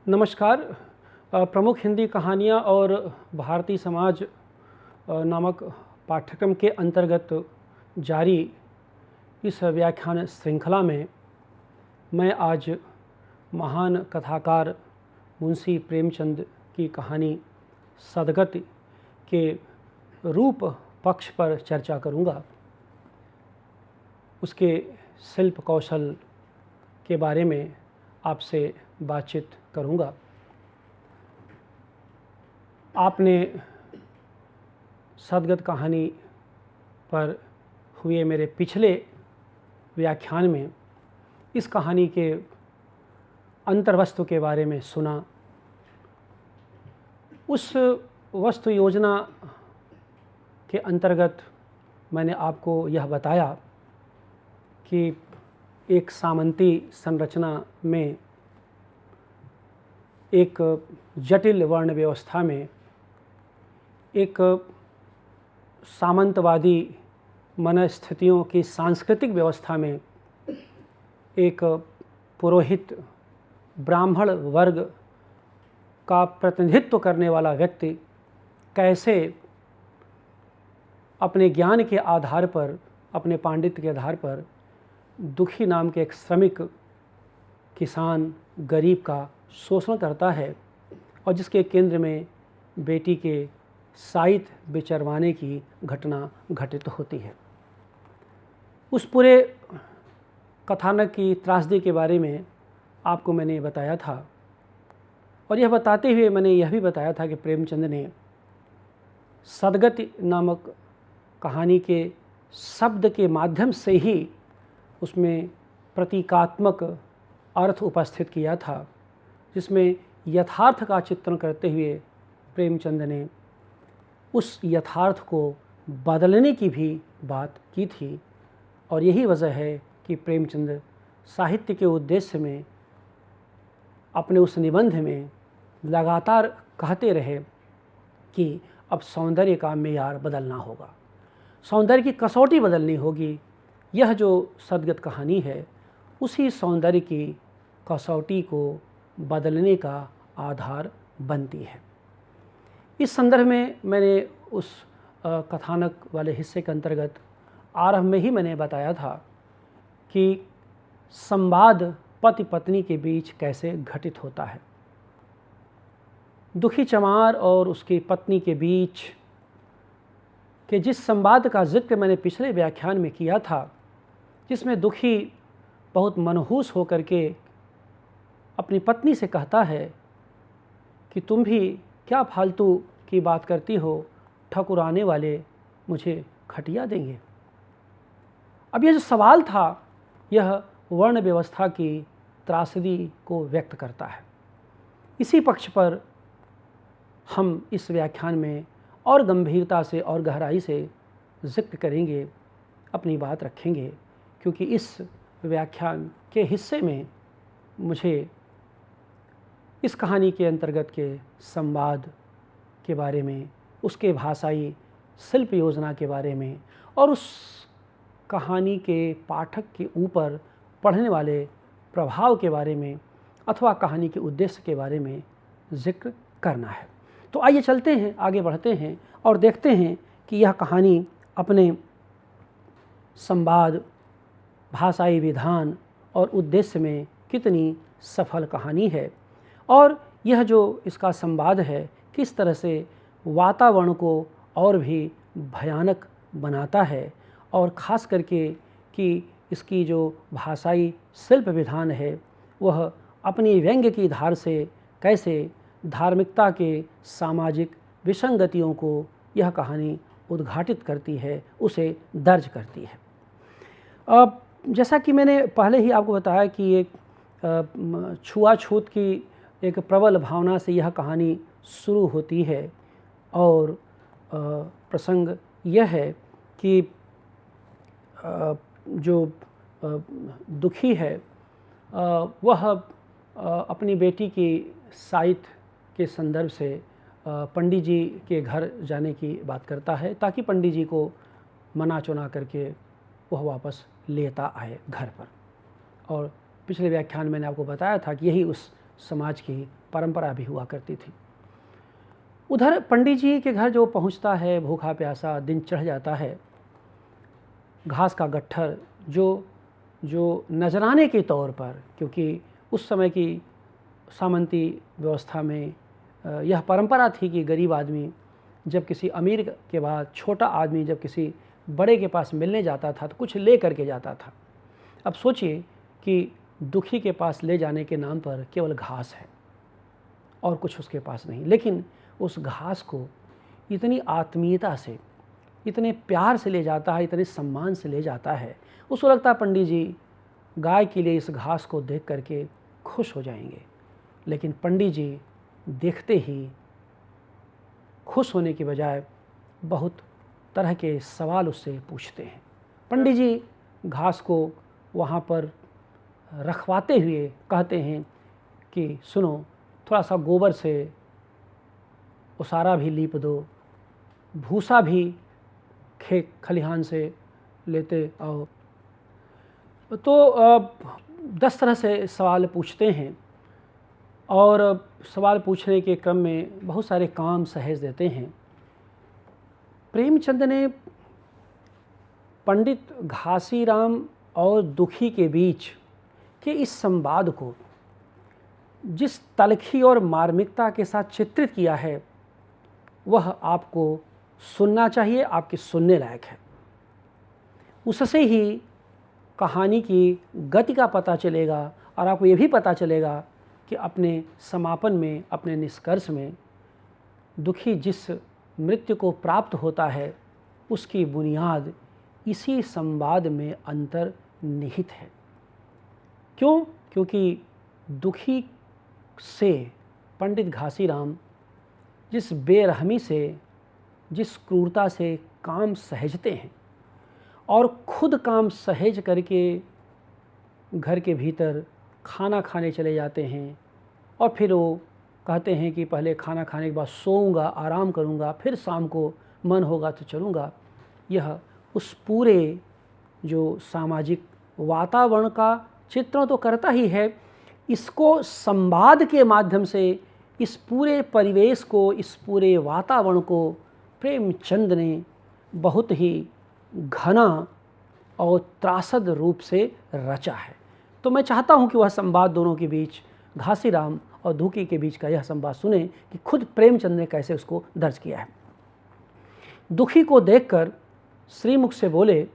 नमस्कार। प्रमुख हिंदी कहानियाँ और भारतीय समाज नामक पाठ्यक्रम के अंतर्गत जारी इस व्याख्यान श्रृंखला में मैं आज महान कथाकार मुंशी प्रेमचंद की कहानी सदगत के रूप पक्ष पर चर्चा करूँगा। उसके शिल्प कौशल के बारे में आपसे बातचीत करूँगा। आपने सदगत कहानी पर हुए मेरे पिछले व्याख्यान में इस कहानी के अंतर्वस्तु के बारे में सुना। उस वस्तु योजना के अंतर्गत मैंने आपको यह बताया कि एक सामंती संरचना में एक जटिल वर्ण व्यवस्था में एक सामंतवादी मनस्थितियों की सांस्कृतिक व्यवस्था में एक पुरोहित ब्राह्मण वर्ग का प्रतिनिधित्व करने वाला व्यक्ति कैसे अपने ज्ञान के आधार पर, अपने पांडित्य के आधार पर दुखी नाम के एक श्रमिक किसान गरीब का शोषण करता है और जिसके केंद्र में बेटी के साइत बिचरवाने की घटना घटित होती है। उस पूरे कथानक की त्रासदी के बारे में आपको मैंने बताया था और यह बताते हुए मैंने यह भी बताया था कि प्रेमचंद ने सदगत नामक कहानी के शब्द के माध्यम से ही उसमें प्रतीकात्मक अर्थ उपस्थित किया था, जिसमें यथार्थ का चित्रण करते हुए प्रेमचंद ने उस यथार्थ को बदलने की भी बात की थी। और यही वजह है कि प्रेमचंद साहित्य के उद्देश्य में अपने उस निबंध में लगातार कहते रहे कि अब सौंदर्य का मेयार बदलना होगा, सौंदर्य की कसौटी बदलनी होगी। यह जो सदगत कहानी है उसी सौंदर्य की कसौटी को बदलने का आधार बनती है। इस संदर्भ में मैंने उस कथानक वाले हिस्से के अंतर्गत आरंभ में ही मैंने बताया था कि संवाद पति पत्नी के बीच कैसे घटित होता है। दुखी चमार और उसकी पत्नी के बीच के जिस संवाद का जिक्र मैंने पिछले व्याख्यान में किया था, जिसमें दुखी बहुत मनहूस होकर के अपनी पत्नी से कहता है कि तुम भी क्या फालतू की बात करती हो, ठकुराने वाले मुझे खटिया देंगे। अब यह जो सवाल था यह वर्ण व्यवस्था की त्रासदी को व्यक्त करता है। इसी पक्ष पर हम इस व्याख्यान में और गंभीरता से और गहराई से जिक्र करेंगे, अपनी बात रखेंगे, क्योंकि इस व्याख्यान के हिस्से में मुझे इस कहानी के अंतर्गत के संवाद के बारे में, उसके भाषाई शिल्प योजना के बारे में और उस कहानी के पाठक के ऊपर पढ़ने वाले प्रभाव के बारे में अथवा कहानी के उद्देश्य के बारे में जिक्र करना है। तो आइए चलते हैं, आगे बढ़ते हैं और देखते हैं कि यह कहानी अपने संवाद, भाषाई विधान और उद्देश्य में कितनी सफल कहानी है और यह जो इसका संवाद है किस तरह से वातावरण को और भी भयानक बनाता है और ख़ास करके कि इसकी जो भाषाई शिल्प विधान है वह अपनी व्यंग्य की धार से कैसे धार्मिकता के सामाजिक विसंगतियों को यह कहानी उद्घाटित करती है, उसे दर्ज करती है। अब जैसा कि मैंने पहले ही आपको बताया कि एक छुआछूत की एक प्रबल भावना से यह कहानी शुरू होती है और प्रसंग यह है कि जो दुखी है वह अपनी बेटी की साइत के संदर्भ से पंडित जी के घर जाने की बात करता है ताकि पंडित जी को मना चुना करके वह वापस लेता आए घर पर। और पिछले व्याख्यान मैंने आपको बताया था कि यही उस समाज की परंपरा भी हुआ करती थी। उधर पंडित जी के घर जो पहुंचता है, भूखा प्यासा, दिन चढ़ जाता है, घास का गट्ठर जो नजराने के तौर पर, क्योंकि उस समय की सामंती व्यवस्था में यह परंपरा थी कि गरीब आदमी जब किसी अमीर के बाद, छोटा आदमी जब किसी बड़े के पास मिलने जाता था तो कुछ ले करके जाता था। अब सोचिए कि दुखी के पास ले जाने के नाम पर केवल घास है और कुछ उसके पास नहीं, लेकिन उस घास को इतनी आत्मीयता से, इतने प्यार से ले जाता है, इतने सम्मान से ले जाता है। उसको लगता है पंडित जी गाय के लिए इस घास को देख करके खुश हो जाएंगे, लेकिन पंडित जी देखते ही खुश होने की बजाय बहुत तरह के सवाल उससे पूछते हैं। पंडित जी घास को वहाँ पर रखवाते हुए कहते हैं कि सुनो, थोड़ा सा गोबर से उसारा भी लीप दो, भूसा भी खलिहान से लेते आओ। तो 10 तरह से सवाल पूछते हैं और सवाल पूछने के क्रम में बहुत सारे काम सहेज देते हैं। प्रेमचंद ने पंडित घासीराम और दुखी के बीच के इस संवाद को जिस तलखी और मार्मिकता के साथ चित्रित किया है वह आपको सुनना चाहिए, आपके सुनने लायक है। उससे ही कहानी की गति का पता चलेगा और आपको ये भी पता चलेगा कि अपने समापन में, अपने निष्कर्ष में दुखी जिस मृत्यु को प्राप्त होता है उसकी बुनियाद इसी संवाद में अंतर्निहित है। क्यों? क्योंकि दुखी से पंडित घासीराम जिस बेरहमी से, जिस क्रूरता से काम सहेजते हैं और खुद काम सहेज करके घर के भीतर खाना खाने चले जाते हैं और फिर वो कहते हैं कि पहले खाना खाने के बाद सोऊंगा, आराम करूंगा, फिर शाम को मन होगा तो चलूंगा। यह उस पूरे जो सामाजिक वातावरण का चित्रण तो करता ही है, इसको संवाद के माध्यम से इस पूरे परिवेश को, इस पूरे वातावरण को प्रेमचंद ने बहुत ही घना और त्रासद रूप से रचा है। तो मैं चाहता हूं कि वह संवाद दोनों के बीच, घासीराम और दुखी के बीच का यह संवाद सुने कि खुद प्रेमचंद ने कैसे उसको दर्ज किया है। दुखी को देखकर श्रीमुख से बोले,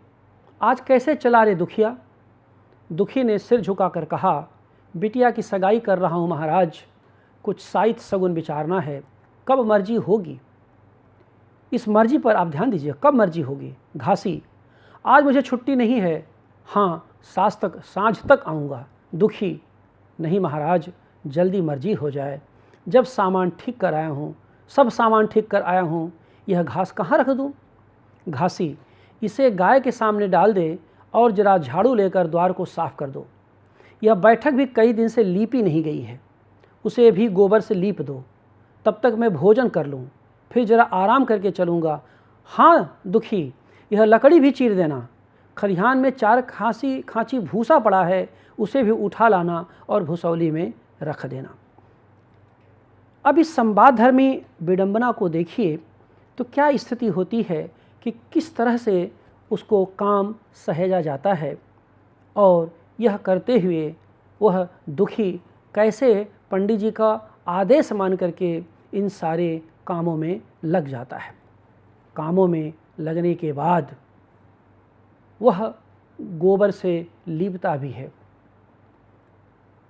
आज कैसे चला रे दुखिया? दुखी ने सिर झुकाकर कहा, बिटिया की सगाई कर रहा हूँ महाराज, कुछ साइत सगुन विचारना है, कब मर्जी होगी? इस मर्जी पर आप ध्यान दीजिए, कब मर्जी होगी? घासी, आज मुझे छुट्टी नहीं है, हाँ सांझ तक आऊँगा। दुखी, नहीं महाराज, जल्दी मर्जी हो जाए, जब सामान ठीक कर आया हूँ, सब सामान ठीक कर आया हूँ, यह घास कहाँ रख दूँ? घासी, इसे गाय के सामने डाल दे और जरा झाड़ू लेकर द्वार को साफ कर दो। यह बैठक भी कई दिन से लीपी नहीं गई है, उसे भी गोबर से लीप दो, तब तक मैं भोजन कर लूँ, फिर जरा आराम करके चलूँगा। हाँ दुखी, यह लकड़ी भी चीर देना, खलिहान में 4 खांची भूसा पड़ा है, उसे भी उठा लाना और भूसौली में रख देना। अब इस संवादधर्मी विडंबना को देखिए तो क्या स्थिति होती है कि किस तरह से उसको काम सहेजा जाता है और यह करते हुए वह दुखी कैसे पंडित जी का आदेश मान करके इन सारे कामों में लग जाता है। कामों में लगने के बाद वह गोबर से लीपता भी है,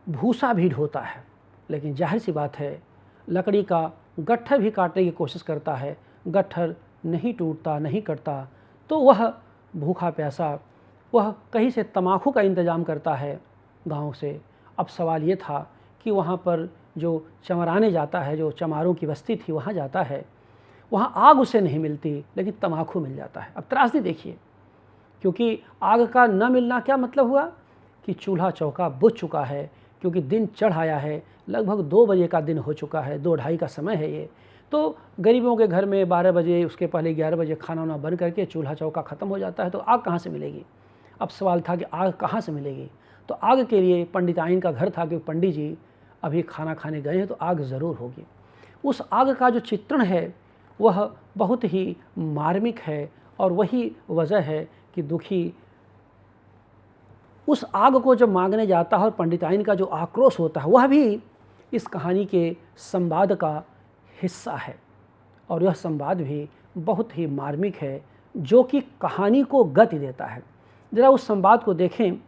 भूसा भी ढोता है, लेकिन जाहिर सी बात है लकड़ी का गट्ठर भी काटने की कोशिश करता है, गट्ठर नहीं टूटता, नहीं कटता, तो वह भूखा प्यासा वह कहीं से तम्बाकू का इंतज़ाम करता है गांव से। अब सवाल ये था कि वहाँ पर जो चमराने जाता है, जो चमारों की बस्ती थी वहाँ जाता है, वहाँ आग उसे नहीं मिलती लेकिन तम्बाकू मिल जाता है। अब त्रासदी देखिए, क्योंकि आग का न मिलना क्या मतलब हुआ कि चूल्हा चौका बुझ चुका है, क्योंकि दिन चढ़ आया है, लगभग 2 बजे का दिन हो चुका है, 2-2:30 का समय है ये। तो गरीबों के घर में 12 बजे, उसके पहले 11 बजे खाना वाना बन करके चूल्हा चौका ख़त्म हो जाता है, तो आग कहाँ से मिलेगी। अब सवाल था कि आग कहाँ से मिलेगी। तो आग के लिए पंडिताइन का घर था, क्योंकि पंडित जी अभी खाना खाने गए हैं तो आग ज़रूर होगी। उस आग का जो चित्रण है वह बहुत ही मार्मिक है, और वही वजह है कि दुखी उस आग को जब मांगने जाता है और पंडिताइन का जो आक्रोश होता है वह भी इस कहानी के संवाद का हिस्सा है। और यह संवाद भी बहुत ही मार्मिक है, जो कि कहानी को गति देता है। ज़रा उस संवाद को देखें।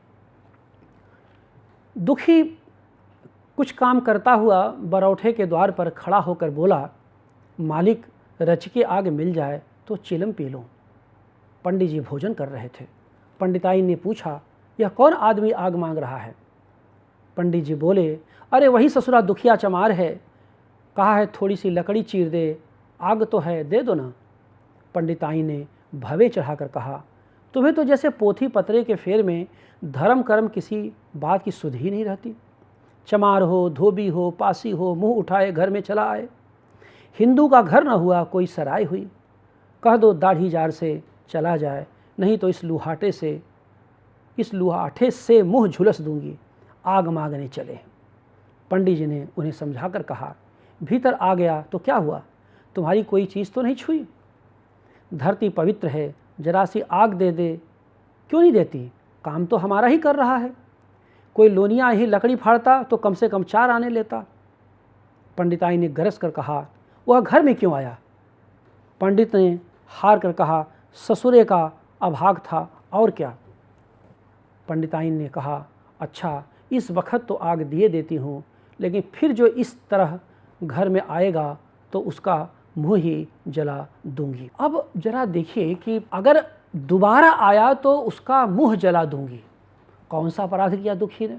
दुखी कुछ काम करता हुआ बरौठे के द्वार पर खड़ा होकर बोला, मालिक रच के आग मिल जाए तो चिलम पी लूँ। पंडित जी भोजन कर रहे थे। पंडिताइन ने पूछा, यह कौन आदमी आग मांग रहा है। पंडित जी बोले, अरे वही ससुरा दुखिया चमार है, कहा है थोड़ी सी लकड़ी चीर दे, आग तो है, दे दो ना। पंडिताइन ने भवे चढ़ाकर कहा, तुम्हें तो जैसे पोथी पतरे के फेर में धर्म कर्म किसी बात की सुध ही नहीं रहती। चमार हो, धोबी हो, पासी हो, मुंह उठाए घर में चला आए। हिंदू का घर न हुआ कोई सराय हुई, कह दो दाढ़ी जार से चला जाए, नहीं तो इस लुहाठे से मुंह झुलस दूंगी, आग मांगने चले। पंडित जी ने उन्हें समझाकर कहा, भीतर आ गया तो क्या हुआ, तुम्हारी कोई चीज़ तो नहीं छुई। धरती पवित्र है, जरा सी आग दे दे। क्यों नहीं देती, काम तो हमारा ही कर रहा है। कोई लोनिया ही लकड़ी फाड़ता तो कम से कम 4 आने लेता। पंडिताई ने गरज कर कहा, वह घर में क्यों आया। पंडित ने हार कर कहा, ससुरे का अभाग था, और क्या। पंडिताइन ने कहा, अच्छा इस वक्त तो आग दिए देती हूँ, लेकिन फिर जो इस तरह घर में आएगा तो उसका मुँह ही जला दूंगी। अब जरा देखिए कि अगर दोबारा आया तो उसका मुँह जला दूंगी। कौन सा अपराध किया दुखी ने,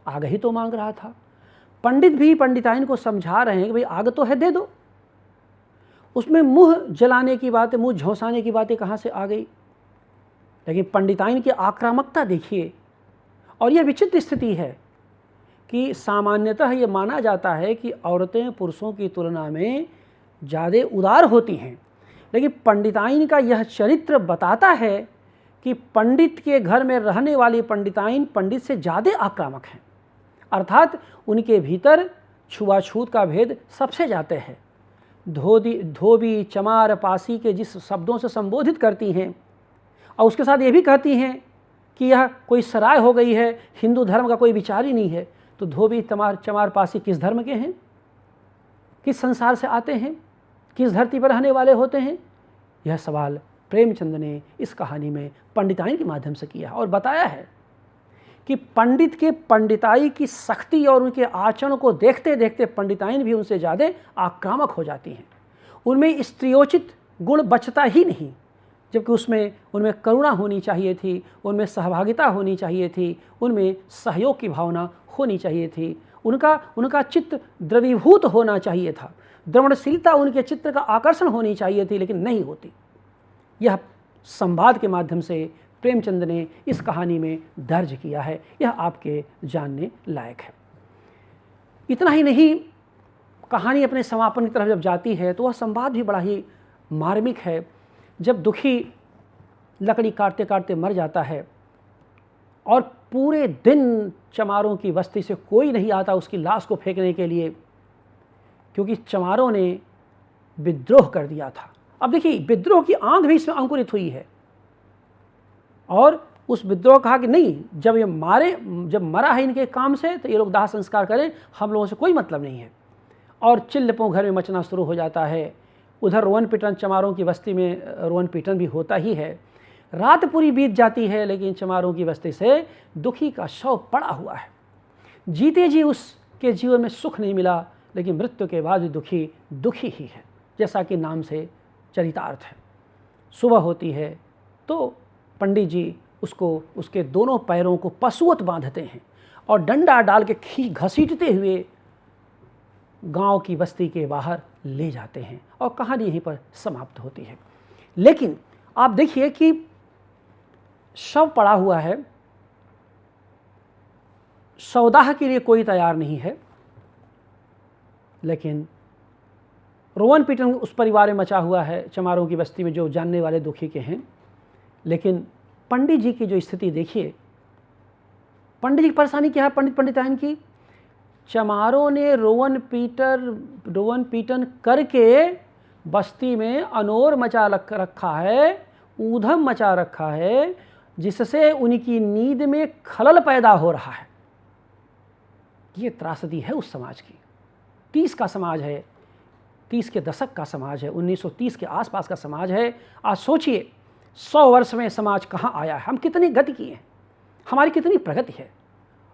आग ही तो मांग रहा था। पंडित भी पंडिताइन को समझा रहे हैं कि भाई आग तो है, दे दो। उसमें मुँह जलाने की बातें, मुँह झोंसाने की बातें कहाँ से आ गई। लेकिन पंडिताइन की आक्रामकता देखिए। और यह विचित्र स्थिति है कि सामान्यतः ये माना जाता है कि औरतें पुरुषों की तुलना में ज़्यादा उदार होती हैं, लेकिन पंडिताइन का यह चरित्र बताता है कि पंडित के घर में रहने वाली पंडिताइन पंडित से ज़्यादा आक्रामक हैं। अर्थात उनके भीतर छुआछूत का भेद सबसे ज़्यादा है। धोबी, चमार, पासी के जिस शब्दों से संबोधित करती हैं, और उसके साथ ये भी कहती हैं कि यह कोई सराय हो गई है, हिंदू धर्म का कोई विचार ही नहीं है, तो धोबी, चमार, पासी किस धर्म के हैं, किस संसार से आते हैं, किस धरती पर रहने वाले होते हैं। यह सवाल प्रेमचंद ने इस कहानी में पंडिताइन के माध्यम से किया और बताया है कि पंडित के पंडिताई की सख्ती और उनके आचरण को देखते देखते पंडिताइन भी उनसे ज़्यादा आक्रामक हो जाती हैं। उनमें स्त्रियोचित गुण बचता ही नहीं, जबकि उनमें करुणा होनी चाहिए थी, उनमें सहभागिता होनी चाहिए थी, उनमें सहयोग की भावना होनी चाहिए थी, उनका चित्त द्रवीभूत होना चाहिए था, द्रवणशीलता उनके चित्त का आकर्षण होनी चाहिए थी, लेकिन नहीं होती। यह संवाद के माध्यम से प्रेमचंद ने इस कहानी में दर्ज किया है। यह आपके जानने लायक है। इतना ही नहीं, कहानी अपने समापन की तरफ जब जाती है तो वह संवाद भी बड़ा ही मार्मिक है। जब दुखी लकड़ी काटते काटते मर जाता है और पूरे दिन चमारों की बस्ती से कोई नहीं आता उसकी लाश को फेंकने के लिए, क्योंकि चमारों ने विद्रोह कर दिया था। अब देखिए, विद्रोह की आंध भी इसमें अंकुरित हुई है, और उस विद्रोह कहा कि नहीं, जब मरा है इनके काम से तो ये लोग दाह संस्कार करें, हम लोगों से कोई मतलब नहीं है। और चिल्लपों घर में मचना शुरू हो जाता है। उधर रोवन पीटन, चमारों की बस्ती में रोवन पीटन भी होता ही है। रात पूरी बीत जाती है, लेकिन चमारों की बस्ती से दुखी का शव पड़ा हुआ है। जीते जी उसके जीवन में सुख नहीं मिला, लेकिन मृत्यु के बाद भी दुखी ही है, जैसा कि नाम से चरितार्थ है। सुबह होती है तो पंडित जी उसके दोनों पैरों को पशुवत बांधते हैं और डंडा डाल के घसीटते हुए गांव की बस्ती के बाहर ले जाते हैं, और कहानी यहीं पर समाप्त होती है। लेकिन आप देखिए कि शव पड़ा हुआ है, सौदाह के लिए कोई तैयार नहीं है, लेकिन रोवन पीटन उस परिवार में मचा हुआ है, चमारों की बस्ती में, जो जानने वाले दुखी के हैं। लेकिन पंडित जी की जो स्थिति देखिए, पंडित जी की परेशानी क्या है, पंडिताइन की। चमारों ने रोवन पीटन करके बस्ती में अनोर मचा रखा है, ऊधम मचा रखा है, जिससे उनकी नींद में खलल पैदा हो रहा है। ये त्रासदी है उस समाज की। 30 का समाज है, 30 के दशक का समाज है, 1930 के आसपास का समाज है। आज सोचिए 100 वर्ष में समाज कहाँ आया है, हम कितनी गति किए हैं, हमारी कितनी प्रगति है,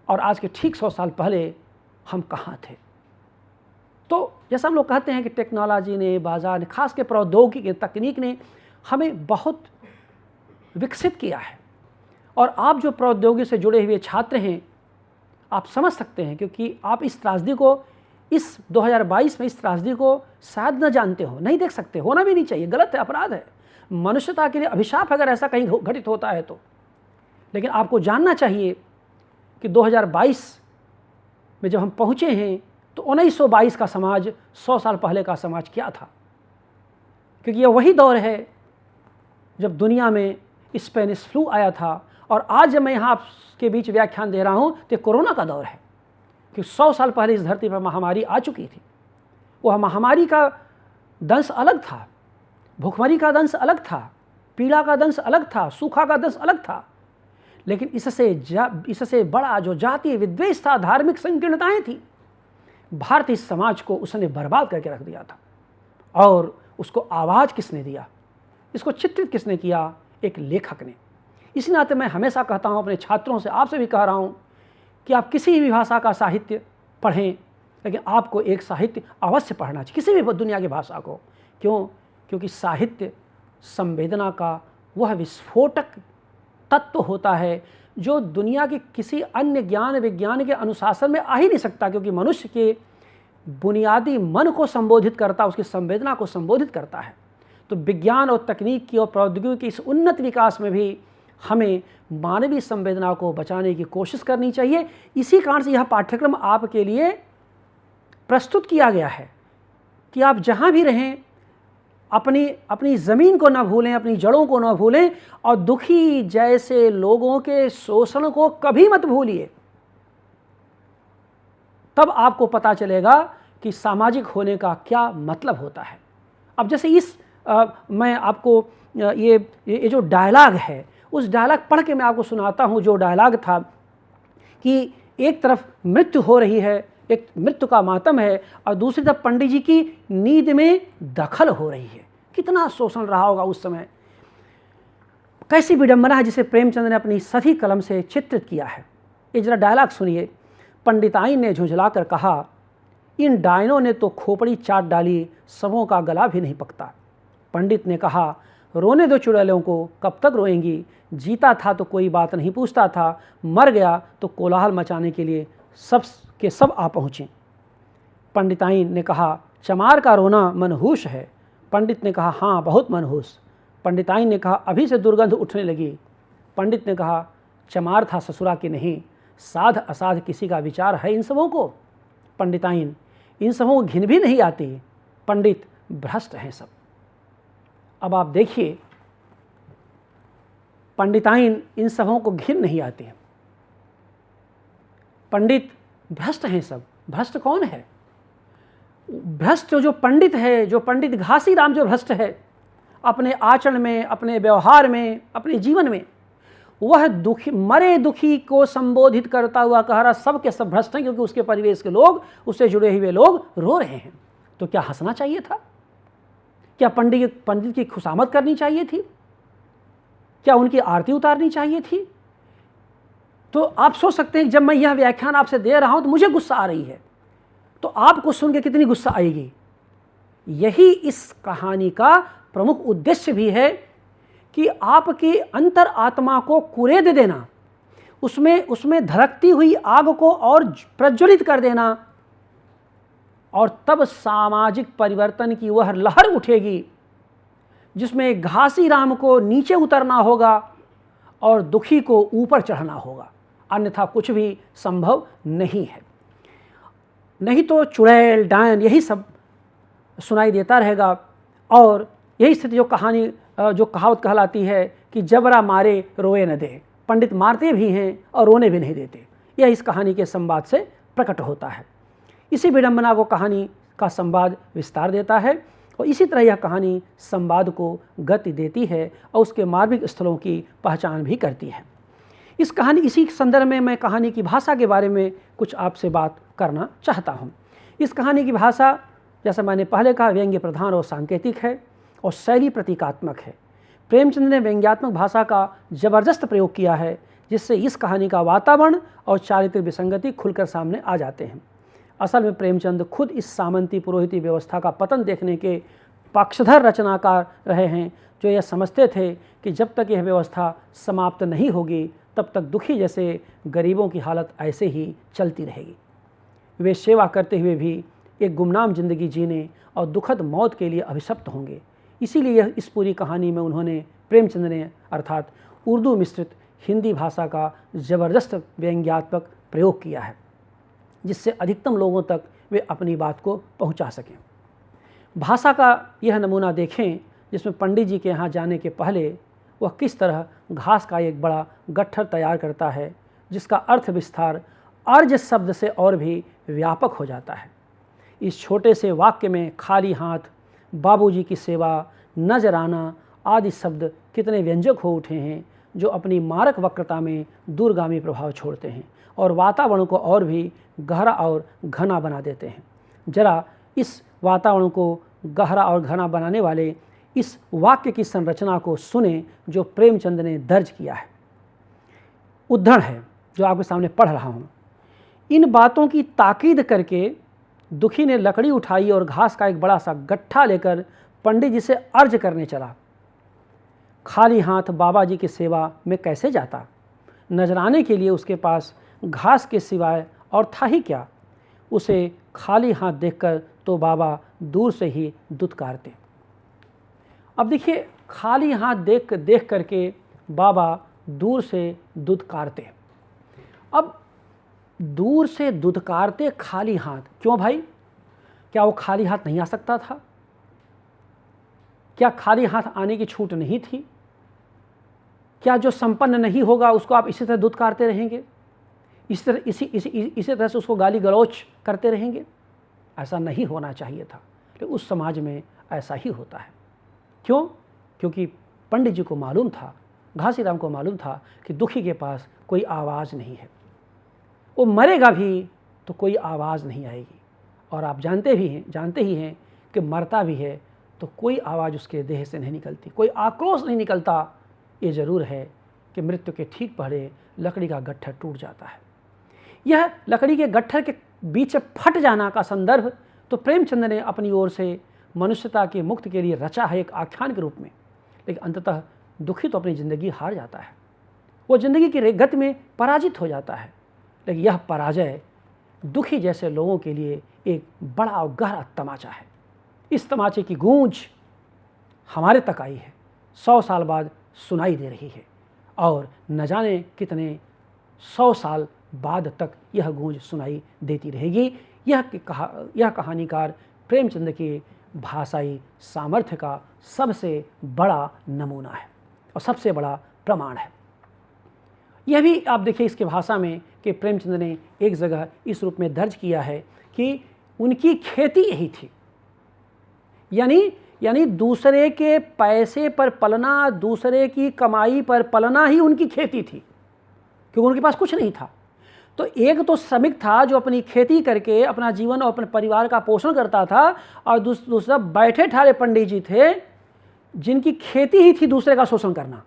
और आज के ठीक 100 साल पहले हम कहाँ थे। तो जैसा हम लोग कहते हैं कि टेक्नोलॉजी ने, बाजार ने, खास के प्रौद्योगिकी, तकनीक ने हमें बहुत विकसित किया है। और आप जो प्रौद्योगिकी से जुड़े हुए छात्र हैं, आप समझ सकते हैं, क्योंकि आप इस त्रासदी को, इस 2022 में इस त्रासदी को शायद न जानते हो, नहीं देख सकते, होना भी नहीं चाहिए, गलत है, अपराध है, मनुष्यता के लिए अभिशाप अगर ऐसा कहीं घटित होता है तो। लेकिन आपको जानना चाहिए कि 2022 में जब हम पहुँचे हैं तो 1922 का समाज, 100 साल पहले का समाज क्या था। क्योंकि यह वही दौर है जब दुनिया में स्पेनिश फ्लू आया था, और आज जब मैं यहाँ आपके बीच व्याख्यान दे रहा हूँ तो कोरोना का दौर है। कि 100 साल पहले इस धरती पर महामारी आ चुकी थी। वह महामारी का दंश अलग था, भूखमरी का दंश अलग था, पीड़ा का दंश अलग था, सूखा का दंश अलग था। लेकिन इससे बड़ा जो जातीय विद्वेष था, धार्मिक संकीर्णताएं थी, भारतीय समाज को उसने बर्बाद करके रख दिया था। और उसको आवाज़ किसने दिया, इसको चित्रित किसने किया? एक लेखक ने। इसी नाते मैं हमेशा कहता हूँ अपने छात्रों से, आपसे भी कह रहा हूँ कि आप किसी भी भाषा का साहित्य पढ़ें, लेकिन आपको एक साहित्य अवश्य पढ़ना चाहिए, किसी भी दुनिया की भाषा को। क्यों? क्योंकि साहित्य संवेदना का वह विस्फोटक तत्व होता है जो दुनिया के किसी अन्य ज्ञान विज्ञान के अनुशासन में आ ही नहीं सकता, क्योंकि मनुष्य के बुनियादी मन को संबोधित करता, उसकी संवेदना को संबोधित करता है। तो विज्ञान और तकनीक की और प्रौद्योगिकी की इस उन्नत विकास में भी हमें मानवीय संवेदना को बचाने की कोशिश करनी चाहिए। इसी कारण से यह पाठ्यक्रम आपके लिए प्रस्तुत किया गया है कि आप जहाँ भी रहें अपनी ज़मीन को न भूलें, अपनी जड़ों को न भूलें, और दुखी जैसे लोगों के शोषण को कभी मत भूलिए। तब आपको पता चलेगा कि सामाजिक होने का क्या मतलब होता है। अब जैसे मैं आपको ये जो डायलॉग है, उस डायलॉग पढ़ के मैं आपको सुनाता हूँ। जो डायलॉग था कि एक तरफ मृत्यु हो रही है, एक मृत्यु का मातम है, और दूसरी तरफ पंडित जी की नींद में दखल हो रही है। कितना शोषण रहा होगा उस समय, कैसी विडंबना है जिसे प्रेमचंद ने अपनी सधी कलम से चित्रित किया है। ये जरा डायलॉग सुनिए। पंडिताइन ने झुंझलाकर कहा, इन डायनों ने तो खोपड़ी चाट डाली, सबों का गला भी नहीं पकता। पंडित ने कहा, रोने दो चुड़ैलों को, कब तक रोएंगी? जीता था तो कोई बात नहीं पूछता था, मर गया तो कोलाहल मचाने के लिए सब के सब आ पहुँचे। पंडिताइन ने कहा, चमार का रोना मनहूस है। पंडित ने कहा, हाँ बहुत मनहूस। पंडिताइन ने कहा, अभी से दुर्गंध उठने लगी। पंडित ने कहा, चमार था ससुरा की नहीं, साध असाध किसी का विचार है इन सबों को? पंडिताइन, इन सबों को घिन भी नहीं आती। पंडित, भ्रष्ट हैं सब। अब आप देखिए, पंडिताइन इन सबों को घिन नहीं आती है, पंडित भ्रष्ट हैं सब। भ्रष्ट कौन है? भ्रष्ट जो पंडित है, जो पंडित घासीराम जो भ्रष्ट है अपने आचरण में, अपने व्यवहार में, अपने जीवन में, वह दुखी मरे दुखी को संबोधित करता हुआ कह रहा सब के सब भ्रष्ट हैं, क्योंकि उसके परिवेश के लोग, उससे जुड़े हुए लोग रो रहे हैं। तो क्या हंसना चाहिए था? क्या पंडित की खुशामद करनी चाहिए थी? क्या उनकी आरती उतारनी चाहिए थी? तो आप सोच सकते हैं जब मैं यह व्याख्यान आपसे दे रहा हूं तो मुझे गुस्सा आ रही है, तो आपको सुन के कितनी गुस्सा आएगी। यही इस कहानी का प्रमुख उद्देश्य भी है कि आपकी अंतर आत्मा को कुरेद देना, उसमें धड़कती हुई आग को और प्रज्वलित कर देना, और तब सामाजिक परिवर्तन की वह लहर उठेगी जिसमें घासीराम को नीचे उतरना होगा और दुखी को ऊपर चढ़ना होगा। अन्यथा कुछ भी संभव नहीं है। नहीं तो चुड़ैल डायन यही सब सुनाई देता रहेगा और यही स्थिति जो कहावत कहलाती है कि जबरा मारे रोए न दे। पंडित मारते भी हैं और रोने भी नहीं देते। यह इस कहानी के संवाद से प्रकट होता है। इसी विडंबना को कहानी का संवाद विस्तार देता है और इसी तरह यह कहानी संवाद को गति देती है और उसके मार्मिक स्थलों की पहचान भी करती है। इसी संदर्भ में मैं कहानी की भाषा के बारे में कुछ आपसे बात करना चाहता हूँ। इस कहानी की भाषा, जैसा मैंने पहले कहा, व्यंग्य प्रधान और सांकेतिक है और शैली प्रतीकात्मक है। प्रेमचंद ने व्यंग्यात्मक भाषा का जबरदस्त प्रयोग किया है, जिससे इस कहानी का वातावरण और चारित्रिक विसंगति खुलकर सामने आ जाते हैं। असल में प्रेमचंद खुद इस सामंती पुरोहिती व्यवस्था का पतन देखने के पक्षधर रचनाकार रहे हैं, जो यह समझते थे कि जब तक यह व्यवस्था समाप्त नहीं होगी तब तक दुखी जैसे गरीबों की हालत ऐसे ही चलती रहेगी। वे सेवा करते हुए भी एक गुमनाम जिंदगी जीने और दुखद मौत के लिए अभिशप्त होंगे। इसीलिए इस पूरी कहानी में उन्होंने प्रेमचंद ने अर्थात उर्दू मिश्रित हिंदी भाषा का ज़बरदस्त व्यंग्यात्मक प्रयोग किया है, जिससे अधिकतम लोगों तक वे अपनी बात को पहुंचा सकें। भाषा का यह नमूना देखें जिसमें पंडित जी के यहाँ जाने के पहले वह किस तरह घास का एक बड़ा गट्ठर तैयार करता है, जिसका अर्थ विस्तार अर्ज शब्द से और भी व्यापक हो जाता है। इस छोटे से वाक्य में खाली हाथ, बाबूजी की सेवा, नजराना आदि शब्द कितने व्यंजक हो उठे हैं, जो अपनी मारक वक्रता में दूरगामी प्रभाव छोड़ते हैं और वातावरण को और भी गहरा और घना बना देते हैं। जरा इस वातावरण को गहरा और घना बनाने वाले इस वाक्य की संरचना को सुने जो प्रेमचंद ने दर्ज किया है। उद्धरण है जो आपके सामने पढ़ रहा हूँ। इन बातों की ताकीद करके दुखी ने लकड़ी उठाई और घास का एक बड़ा सा गट्ठा लेकर पंडित जी से अर्ज करने चला। खाली हाथ बाबा जी की सेवा में कैसे जाता? नजराने के लिए उसके पास घास के सिवाय और था ही क्या? उसे खाली हाथ देखकर तो बाबा दूर से ही दुत्कारते। अब देखिए, खाली हाथ देख करके बाबा दूर से दुत्कारते। अब दूर से दुत्कारते खाली हाथ, क्यों भाई? क्या वो खाली हाथ नहीं आ सकता था? क्या खाली हाथ आने की छूट नहीं थी? क्या जो संपन्न नहीं होगा उसको आप इसी तरह दुत्कारते रहेंगे, इसी तरह से उसको गाली गलौच करते रहेंगे? ऐसा नहीं होना चाहिए था, लेकिन उस समाज में ऐसा ही होता है। क्यों? क्योंकि पंडित जी को मालूम था, घासीराम को मालूम था कि दुखी के पास कोई आवाज़ नहीं है, वो मरेगा भी तो कोई आवाज़ नहीं आएगी। और आप जानते ही हैं कि मरता भी है तो कोई आवाज़ उसके देह से नहीं निकलती, कोई आक्रोश नहीं निकलता। ये ज़रूर है कि मृत्यु के ठीक पहले लकड़ी का गट्ठर टूट जाता है। यह लकड़ी के गट्ठर के बीच फट जाना का संदर्भ तो प्रेमचंद ने अपनी ओर से मनुष्यता के मुक्ति के लिए रचा है एक आख्यान के रूप में, लेकिन अंततः दुखी तो अपनी ज़िंदगी हार जाता है, वो ज़िंदगी की गति में पराजित हो जाता है। लेकिन यह पराजय दुखी जैसे लोगों के लिए एक बड़ा और गहरा तमाचा है। इस तमाचे की गूंज हमारे तक आई है, 100 साल बाद सुनाई दे रही है और न जाने कितने 100 साल बाद तक यह गूंज सुनाई देती रहेगी। यह कहानीकार प्रेमचंद के भाषाई सामर्थ्य का सबसे बड़ा नमूना है और सबसे बड़ा प्रमाण है। यह भी आप देखिए इसके भाषा में कि प्रेमचंद ने एक जगह इस रूप में दर्ज किया है कि उनकी खेती यही थी, यानी दूसरे के पैसे पर पलना, दूसरे की कमाई पर पलना ही उनकी खेती थी, क्योंकि उनके पास कुछ नहीं था। तो एक तो श्रमिक था जो अपनी खेती करके अपना जीवन और अपने परिवार का पोषण करता था, और दूसरा बैठे ठाड़े पंडित जी थे जिनकी खेती ही थी दूसरे का शोषण करना।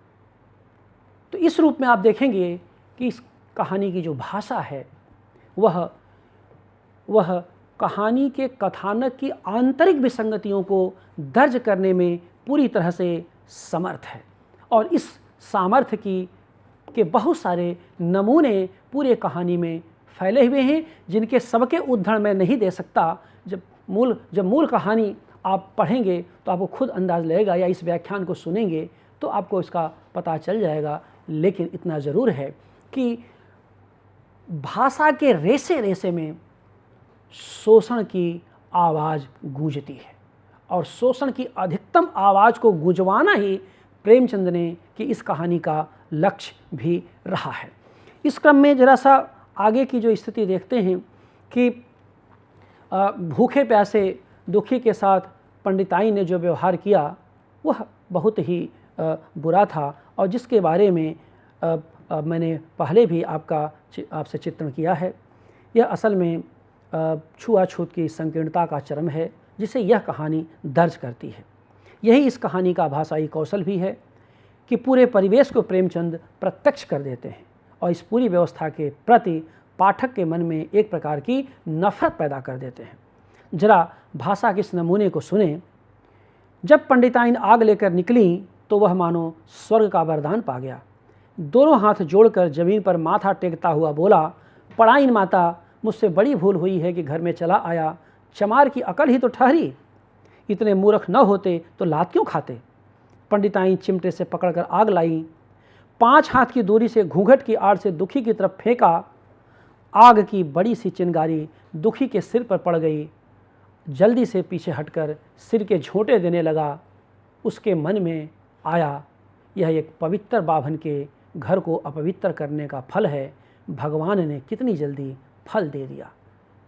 तो इस रूप में आप देखेंगे कि इस कहानी की जो भाषा है वह कहानी के कथानक की आंतरिक विसंगतियों को दर्ज करने में पूरी तरह से समर्थ है, और इस सामर्थ्य के बहुत सारे नमूने पूरे कहानी में फैले हुए हैं, जिनके सबके उद्धरण मैं नहीं दे सकता। जब मूल कहानी आप पढ़ेंगे तो आपको खुद अंदाज लगेगा, या इस व्याख्यान को सुनेंगे तो आपको इसका पता चल जाएगा। लेकिन इतना ज़रूर है कि भाषा के रेसे रेसे में शोषण की आवाज़ गूंजती है और शोषण की अधिकतम आवाज़ को गूंजवाना ही प्रेमचंद ने की इस कहानी का लक्ष्य भी रहा है। इस क्रम में जरा सा आगे की जो स्थिति देखते हैं कि भूखे प्यासे दुखी के साथ पंडिताई ने जो व्यवहार किया वह बहुत ही बुरा था और जिसके बारे में मैंने पहले भी आपसे चित्रण किया है। यह असल में छुआछूत की संकीर्णता का चरम है जिसे यह कहानी दर्ज करती है। यही इस कहानी का भाषाई कौशल भी है कि पूरे परिवेश को प्रेमचंद प्रत्यक्ष कर देते हैं और इस पूरी व्यवस्था के प्रति पाठक के मन में एक प्रकार की नफरत पैदा कर देते हैं। जरा भाषा के इस नमूने को सुने। जब पंडिताइन आग लेकर निकली तो वह मानो स्वर्ग का वरदान पा गया। दोनों हाथ जोड़कर जमीन पर माथा टेकता हुआ बोला, पड़ाइन माता, मुझसे बड़ी भूल हुई है कि घर में चला आया। चमार की अकल ही तो ठहरी, इतने मूर्ख न होते तो लात क्यों खाते। पंडिताइन चिमटे से पकड़कर आग लाई, 5 हाथ की दूरी से घूंघट की आड़ से दुखी की तरफ फेंका। आग की बड़ी सी चिंगारी दुखी के सिर पर पड़ गई। जल्दी से पीछे हटकर सिर के झोंटे देने लगा। उसके मन में आया, यह एक पवित्र बाभन के घर को अपवित्र करने का फल है। भगवान ने कितनी जल्दी फल दे दिया।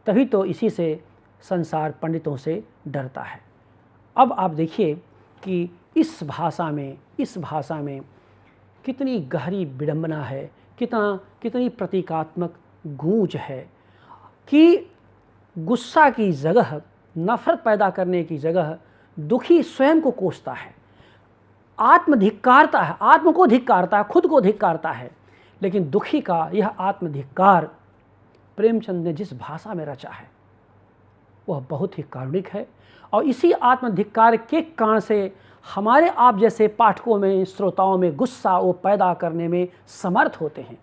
तभी तो इसी से संसार पंडितों से डरता है। अब आप देखिए कि इस भाषा में कितनी गहरी विडंबना है, कितनी प्रतीकात्मक गूंज है कि गुस्सा की जगह, नफरत पैदा करने की जगह दुखी स्वयं को कोसता है, आत्मधिक्कारता है, आत्म को धिक्कारता है, खुद को धिक्कारता है। लेकिन दुखी का यह आत्मधिक्कार प्रेमचंद ने जिस भाषा में रचा है वह बहुत ही कारुणिक है और इसी आत्मधिक्कार के कारण से हमारे आप जैसे पाठकों में, श्रोताओं में गुस्सा वो पैदा करने में समर्थ होते हैं,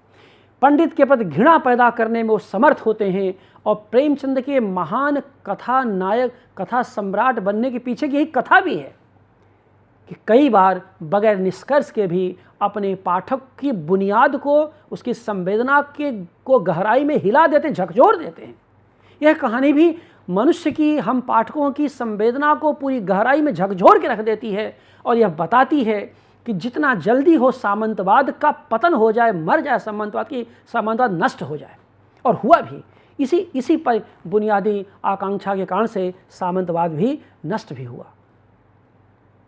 पंडित के प्रति घृणा पैदा करने में वो समर्थ होते हैं। और प्रेमचंद के महान कथा नायक, कथा सम्राट बनने के पीछे की यही कथा भी है कि कई बार बगैर निष्कर्ष के भी अपने पाठक की बुनियाद को, उसकी संवेदना को गहराई में हिला देते, झकझोर देते हैं। यह कहानी भी मनुष्य की, हम पाठकों की संवेदना को पूरी गहराई में झकझोर के रख देती है और यह बताती है कि जितना जल्दी हो सामंतवाद का पतन हो जाए, मर जाए सामंतवाद नष्ट हो जाए। और हुआ भी, इसी पर बुनियादी आकांक्षा के कारण से सामंतवाद भी नष्ट भी हुआ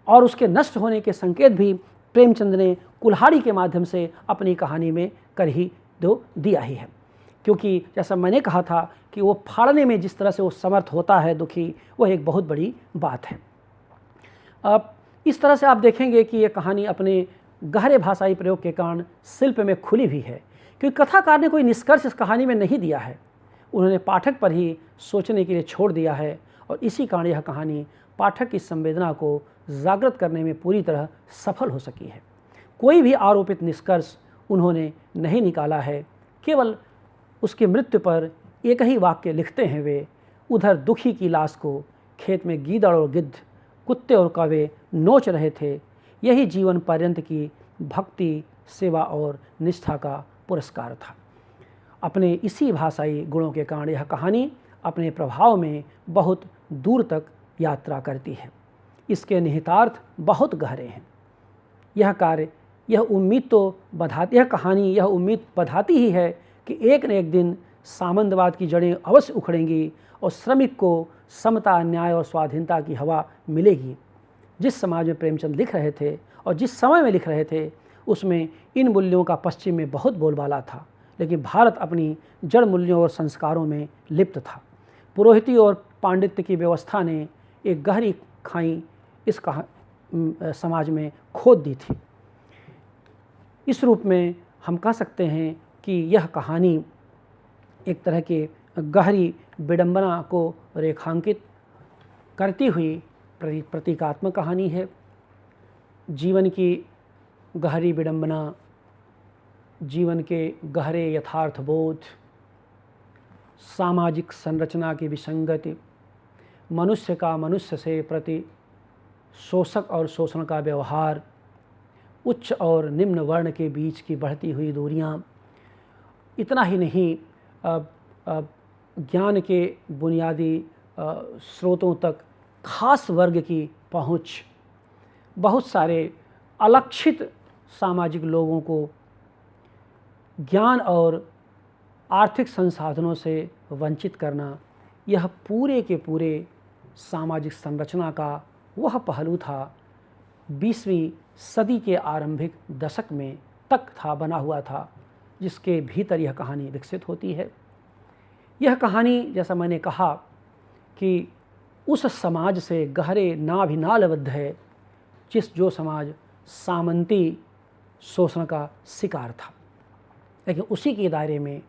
और उसके नष्ट होने के संकेत भी प्रेमचंद ने कुल्हाड़ी के माध्यम से अपनी कहानी में कर ही दिया ही है। क्योंकि जैसा मैंने कहा था कि वो फाड़ने में जिस तरह से वो समर्थ होता है दुखी, वह एक बहुत बड़ी बात है। अब इस तरह से आप देखेंगे कि ये कहानी अपने गहरे भाषाई प्रयोग के कारण शिल्प में खुली हुई है, क्योंकि कथाकार ने कोई निष्कर्ष इस कहानी में नहीं दिया है, उन्होंने पाठक पर ही सोचने के लिए छोड़ दिया है और इसी कारण यह कहानी पाठक की संवेदना को जागृत करने में पूरी तरह सफल हो सकी है। कोई भी आरोपित निष्कर्ष उन्होंने नहीं निकाला है, केवल उसकी मृत्यु पर एक ही वाक्य लिखते हैं वे, उधर दुखी की लाश को खेत में गीदड़ और गिद्ध, कुत्ते और कौवे नोच रहे थे। यही जीवन पर्यंत की भक्ति, सेवा और निष्ठा का पुरस्कार था। अपने इसी भाषाई गुणों के कारण यह कहानी अपने प्रभाव में बहुत दूर तक यात्रा करती है। इसके निहितार्थ बहुत गहरे हैं। यह कहानी यह उम्मीद बधाती ही है कि एक न एक दिन सामंतवाद की जड़ें अवश्य उखड़ेंगी और श्रमिक को समता, न्याय और स्वाधीनता की हवा मिलेगी। जिस समाज में प्रेमचंद लिख रहे थे और जिस समय में लिख रहे थे उसमें इन मूल्यों का पश्चिम में बहुत बोलबाला था, लेकिन भारत अपनी जड़ मूल्यों और संस्कारों में लिप्त था। पुरोहिती और पांडित्य की व्यवस्था ने एक गहरी खाई इस समाज में खोद दी थी। इस रूप में हम कह सकते हैं कि यह कहानी एक तरह की गहरी विडंबना को रेखांकित करती हुई प्रतीकात्मक कहानी है। जीवन की गहरी विडंबना, जीवन के गहरे यथार्थबोध, सामाजिक संरचना की विसंगति, मनुष्य का मनुष्य से प्रति शोषक और शोषण का व्यवहार, उच्च और निम्न वर्ण के बीच की बढ़ती हुई दूरियां, इतना ही नहीं ज्ञान के बुनियादी स्रोतों तक खास वर्ग की पहुंच, बहुत सारे अलक्षित सामाजिक लोगों को ज्ञान और आर्थिक संसाधनों से वंचित करना, यह पूरे के पूरे सामाजिक संरचना का वह पहलू था 20वीं सदी के आरंभिक दशक में तक था बना हुआ था, जिसके भीतर यह कहानी विकसित होती है। यह कहानी, जैसा मैंने कहा, कि उस समाज से गहरे नाभिनालबद्ध है जो समाज सामंती शोषण का शिकार था। लेकिन उसी के दायरे में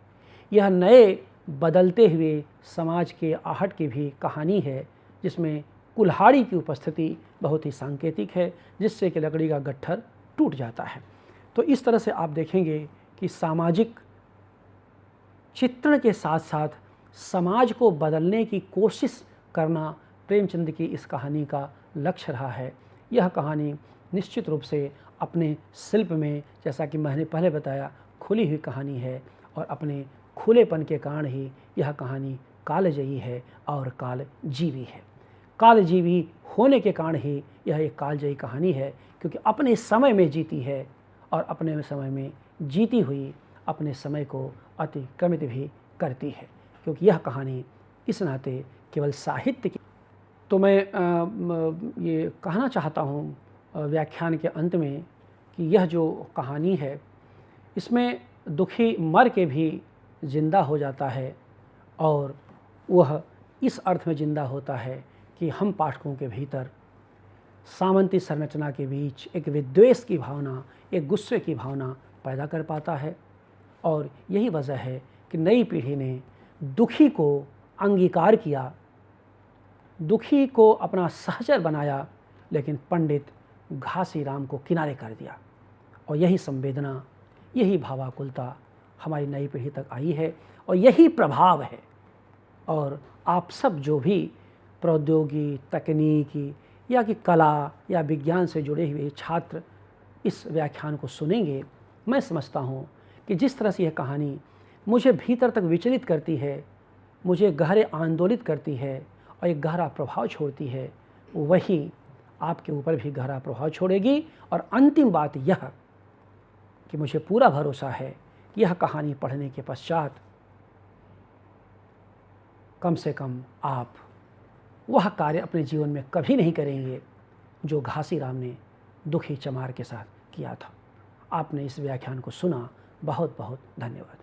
यह नए बदलते हुए समाज के आहट की भी कहानी है, जिसमें कुल्हाड़ी की उपस्थिति बहुत ही सांकेतिक है, जिससे कि लकड़ी का गट्ठर टूट जाता है। तो इस तरह से आप देखेंगे कि सामाजिक चित्रण के साथ साथ समाज को बदलने की कोशिश करना प्रेमचंद की इस कहानी का लक्ष्य रहा है। यह कहानी निश्चित रूप से अपने शिल्प में, जैसा कि मैंने पहले बताया, खुली हुई कहानी है और अपने खुलेपन के कारण ही यह कहानी कालजयी है और कालजीवी है। कालजीवी होने के कारण ही यह एक कालजयी कहानी है, क्योंकि अपने समय में जीती है और अपने समय में जीती हुई अपने समय को अतिक्रमित भी करती है, क्योंकि यह कहानी इस नाते केवल साहित्य की। तो मैं ये कहना चाहता हूँ व्याख्यान के अंत में कि यह जो कहानी है, इसमें दुखी मर के भी जिंदा हो जाता है, और वह इस अर्थ में जिंदा होता है कि हम पाठकों के भीतर सामंती संरचना के बीच एक विद्वेष की भावना, एक गुस्से की भावना पैदा कर पाता है। और यही वजह है कि नई पीढ़ी ने दुखी को अंगीकार किया, दुखी को अपना सहचर बनाया, लेकिन पंडित घासीराम को किनारे कर दिया। और यही संवेदना, यही भावाकुलता हमारी नई पीढ़ी तक आई है, और यही प्रभाव है। और आप सब जो भी प्रौद्योगिकी, तकनीकी या कि कला या विज्ञान से जुड़े हुए छात्र इस व्याख्यान को सुनेंगे, मैं समझता हूँ कि जिस तरह से यह कहानी मुझे भीतर तक विचलित करती है, मुझे गहरे आंदोलित करती है और एक गहरा प्रभाव छोड़ती है, वही आपके ऊपर भी गहरा प्रभाव छोड़ेगी। और अंतिम बात यह कि मुझे पूरा भरोसा है कि यह कहानी पढ़ने के पश्चात कम से कम आप वह कार्य अपने जीवन में कभी नहीं करेंगे जो घासीराम ने दुखी चमार के साथ किया था। आपने इस व्याख्यान को सुना, बहुत बहुत धन्यवाद।